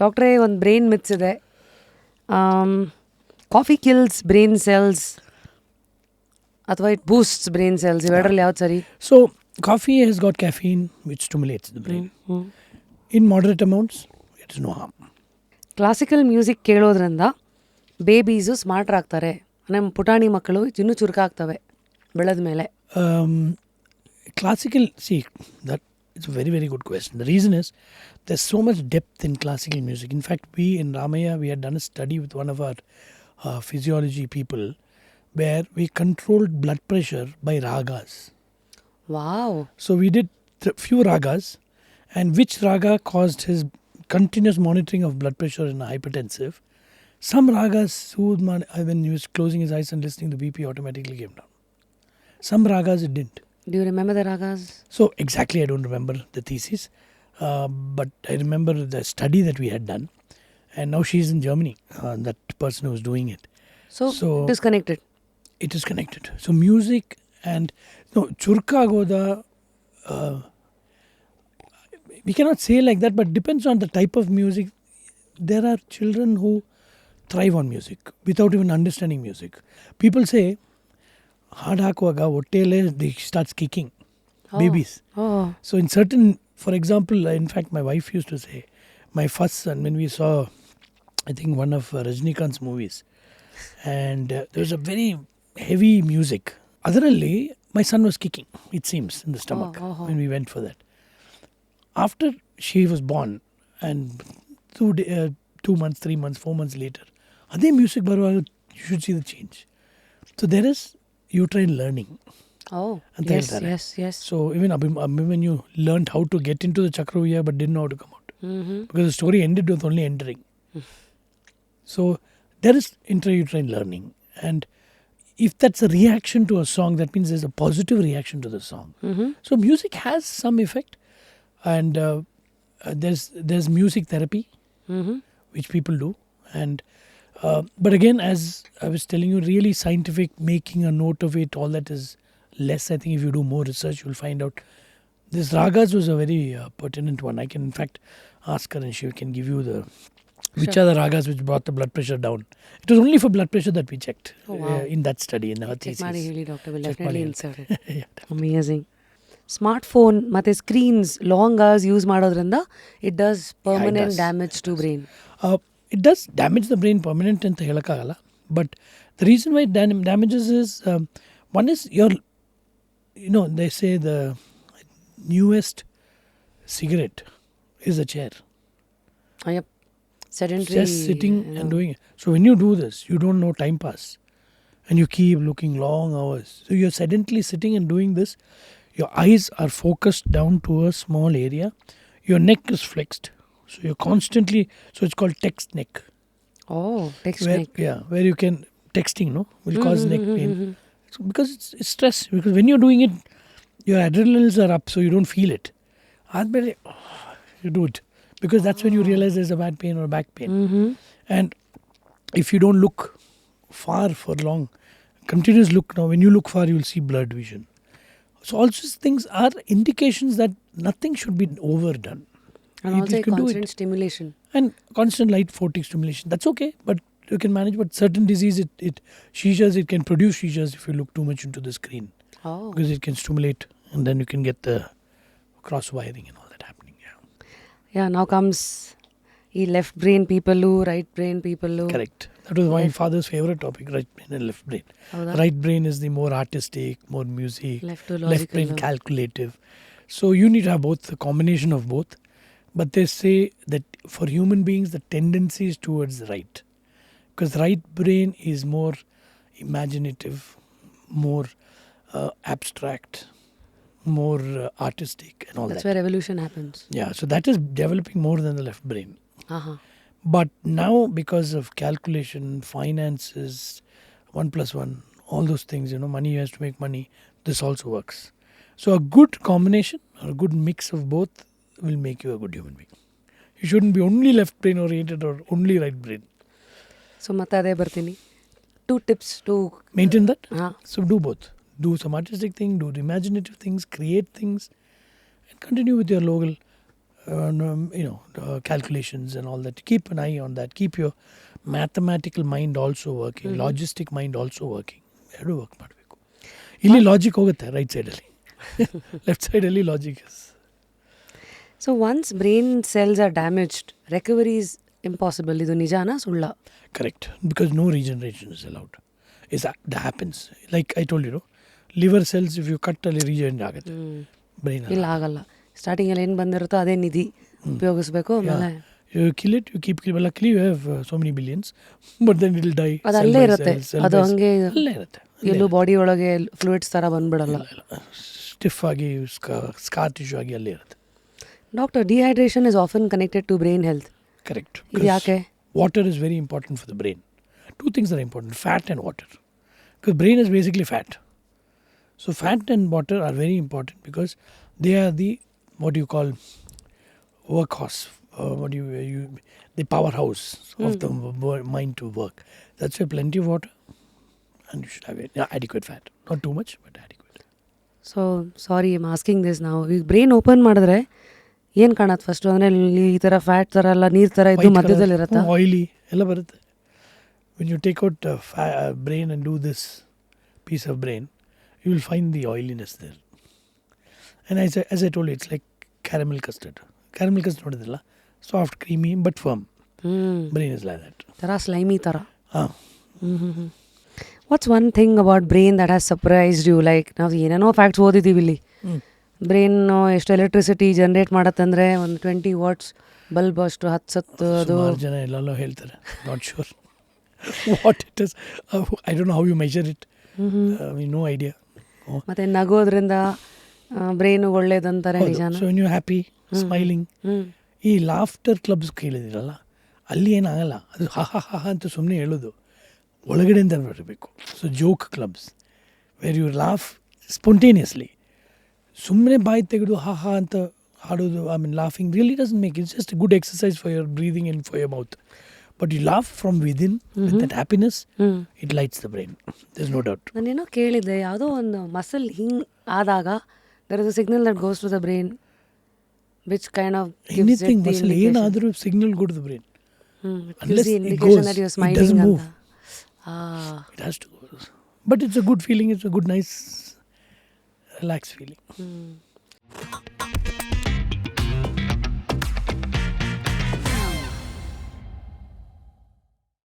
ಡಾಕ್ಟ್ರೇ ಒಂದು brain myths ಇದೆ. ಕಾಫಿ ಕಿಲ್ಸ್ ಬ್ರೈನ್ ಸೆಲ್ಸ್ ಅಥವಾ ಇಟ್ ಬೂಸ್ಟ್ಸ್ ಬ್ರೈನ್ ಸೆಲ್ಸ್, ಇವೆರಡರಲ್ಲಿ ಯಾವ್ದು ಸರಿ? So coffee has got caffeine which stimulates the brain. In moderate amounts, it is no harm. Classical music ಕೇಳೋದ್ರಿಂದ babies smarter ಆಗ್ತಾರೆ, ನಮ್ಮ ಪುಟಾಣಿ ಮಕ್ಕಳು ಇನ್ನೂ ಚುರುಕಾಗ್ತವೆ ಬೆಳೆದ ಮೇಲೆ. Classical, see, that is a very, very good question. The reason is there's so much depth in classical music. In fact, we in Ramaya, we had done a study with one of our physiology people where we controlled blood pressure by ragas. Wow. So we did few ragas, and which raga caused his continuous monitoring of blood pressure in a hypertensive. Some ragas soothed when he was closing his eyes and listening, the BP automatically came down. Some ragas it didn't. Do you remember the ragas? So exactly I don't remember the thesis, but I remember the study that we had done, and now she's in Germany, that person who was doing it. So it is connected. It is connected. So music and churka goda, we cannot say like that, but depends on the type of music. There are children who thrive on music without even understanding music. People say ಹಾಡು ಹಾಕುವಾಗ ಹೊಟ್ಟೆಯಲ್ಲೇ they starts kicking, babies. So in certain, for example, in fact my wife used to say, my first son, when we saw I think one of Rajnikant's movies, and there was a very heavy music. Otherly, my son was kicking, it seems, in the stomach when we went for that. After she was born, and 2 months, 3 months, 4 months later, adhe music baruvaga you should see the change. So there is uterine learning. Oh, yes. So even Abhimanyu learned how to get into the Chakravyuha but didn't know how to come out. Because the story ended with only entering. So there is intrauterine learning. And if that's a reaction to a song, that means there's a positive reaction to the song. So music has some effect. And there's music therapy, which people do. And but again, as I was telling you, really scientific, making a note of it, all that is less. I think if you do more research, you'll find out. This ragas was a very pertinent one. I can in fact ask her and she can give you which are the ragas which brought the blood pressure down. It was only for blood pressure that we checked in that study, in her thesis. Check ಮಾಡಿ ಹೇಳಿ doctor, will definitely insert it. Amazing. Smart phone ಮತ್ತು screens long hours use ಮಾಡೋದ್ರಿಂದ it does permanent damage to brain. It does damage the brain permanent ಅಂತ ಹೇಳಕ್ಕಾಗಲ್ಲ. But the reason why it damages is, one is they say the newest cigarette is a chair. Yep. Sedentary. Just sitting and doing it. So when you do this, you don't know time pass. And you keep looking long hours. So you're sedentarily sitting and doing this. Your eyes are focused down to a small area. Your neck is flexed. So you're constantly, so it's called text neck. Oh, text neck. Yeah, where you can, texting, will cause neck pain. So because it's stress. Because when you're doing it, your adrenals are up, so you don't feel it. You do it. Because that's when you realize there's a bad pain or back pain. And if you don't look far for long, continuous look now, when you look far, you'll see blurred vision. So all these things are indications that nothing should be overdone. And also constant stimulation. And constant light photic stimulation. That's okay, but you can manage. But certain disease, it can produce seizures if you look too much into the screen. Because it can stimulate, and then you can get the cross wiring and all that happening. Yeah, now comes left brain people, right brain people. Correct. That was my father's favorite topic, right brain and left brain. Right brain is the more artistic, more music. Left brain calculative. So you need to have both, a combination of both. But they say that for human beings, the tendency is towards right. Because right brain is more imaginative, more abstract, more artistic and all that. That's where evolution happens. Yeah, so that is developing more than the left brain. But now, because of calculation, finances, 1 + 1, all those things, money has to make money, this also works. So a good combination or a good mix of both will make you a good human being. You shouldn't be only left brain oriented or only right brain. So ಮತ್ತೆ ಅದೇ ಬರ್ತೀನಿ. 2 tips to maintain that. So do both. Do some artistic thing, do imaginative things, create things, and continue with your local calculations and all that. Keep an eye on that. Keep your mathematical mind also working, logistic mind also working. ಎರಡು work ಮಾಡಬೇಕು. ಇಲ್ಲಿ logic ಹೋಗುತ್ತೆ right ಸೈಡಲ್ಲಿ, left ಸೈಡಲ್ಲಿ logic is. So once brain cells are damaged, recovery is impossible. ಇದು ನಿಜಾನಾ ಸುಳ್ಳ? Correct, because no regeneration is allowed. that happens. Like I told you, liver cells, if you cut ಅಲ್ಲಿ regenerate ಆಗುತ್ತೆ, brain ಇಲ್ಲ ಆಗಲ್ಲ. ಸ್ಟಾರ್ಟಿಂಗಲ್ಲಿ ಏನು ಬಂದಿರುತ್ತೋ ಅದೇ ನಿಧಿ ಉಪಯೋಗಿಸ್ಬೇಕು. ಆಮೇಲೆ you kill it, you keep killing. Luckily you have so many billions, but then it will die. ಅದು ಅಲ್ಲೇ ಇರುತ್ತೆ, ಅದು ಹಂಗೆ ಎಲ್ಲೂ ಬಾಡಿ ಒಳಗೆ ಫ್ಲೂಯಿಡ್ಸ್ ಥರ ಬಂದ್ಬಿಡಲ್ಲ, ಸ್ಟಿಫ್ ಆಗಿ ಸ್ಕಾರ್ ಟಿಶ್ಯೂ ಆಗಿ ಅಲ್ಲೇ ಇರುತ್ತೆ. Doctor, dehydration is often connected to brain health. Correct. ಇದು ಯಾಕೆ? Water is very important for the brain. Two things are important, fat and water. Because brain is basically fat. So fat and water are very important because they are the, what you call, workhorse. The powerhouse of the mind to work. That's why plenty of water, and you should have adequate fat. Not too much, but adequate. So sorry, I'm asking this ನಾವು. ಈಗ brain open ಮಾಡಿದ್ರೆ ಏನು ಕಾಣತ್ತೆ first? ಅಂದರೆ ಈ ಥರ fat ಥರ ಎಲ್ಲ ನೀರು ಥರ ಇದ್ದು ಮಧ್ಯದಲ್ಲಿ ಇರುತ್ತಾ? ಆಯಿಲಿ ಎಲ್ಲ ಬರುತ್ತೆ. When you take out brain and do this piece of brain, you will find the oiliness there. And as I told you, it's like caramel custard. Caramel custard ನೋಡಿದ್ರಲ್ಲ, soft, creamy, but firm. Brain is like that. ಥರ slimy ಥರ. What's one thing about brain that has surprised you? Like ನಾವು ಏನೇನೋ facts ಓದಿದ್ದೀವಿ ಇಲ್ಲಿ. Brain ಎಷ್ಟು electricity generate ಮಾಡತ್ತಂದರೆ ಒಂದು 20 what's bulb ಅಷ್ಟು ಹತ್ಸತ್ತು. ಅದು ಜನ ಎಲ್ಲೆಲ್ಲೋ ಹೇಳ್ತಾರೆ, not sure what it is. I don't know how you measure it, no idea. ಮತ್ತೆ ನಗೋದ್ರಿಂದ ಬ್ರೈನಿಗೆ ಒಳ್ಳೇದಂತಾರೆ, ನಿಜಾನ? So when you happy smiling, ಈ ಲಾಫ್ಟರ್ ಕ್ಲಬ್ಸ್ ಕೇಳಿದಿರಲ್ಲ, ಅಲ್ಲಿ ಏನಾಗಲ್ಲ, ಅದು ಹಾ ಹಾ ಹಾ ಅಂತ ಸುಮ್ಮನೆ ಹೇಳೋದು, ಒಳಗಡೆಯಿಂದ ಬರಬೇಕು. So joke clubs where you laugh spontaneously, ಸುಮ್ಮನೆ ಬಾಯಿ ತೆಗೆದು ಹಾ ಹಾ ಅಂತ ಹಾಡೋದು, I mean laughing really doesn't make, it's just good exercise for your breathing and for your mouth. But you laugh from within with that happiness, it lights the brain. There's no doubt. ನಾನೇನೋ ಕೇಳಿದ್ದೆ, ಯಾವುದೋ ಒಂದು muscle ಹಿಂಗೆ ಆದಾಗ there is a signal that goes to the brain which kind of gives anything it the muscle indication. ಏನಾದರೂ signal go to the brain. Unless the indication that you're smiling. It doesn't move. It has to go. But it's a good feeling. It's a good, nice, relaxed feeling.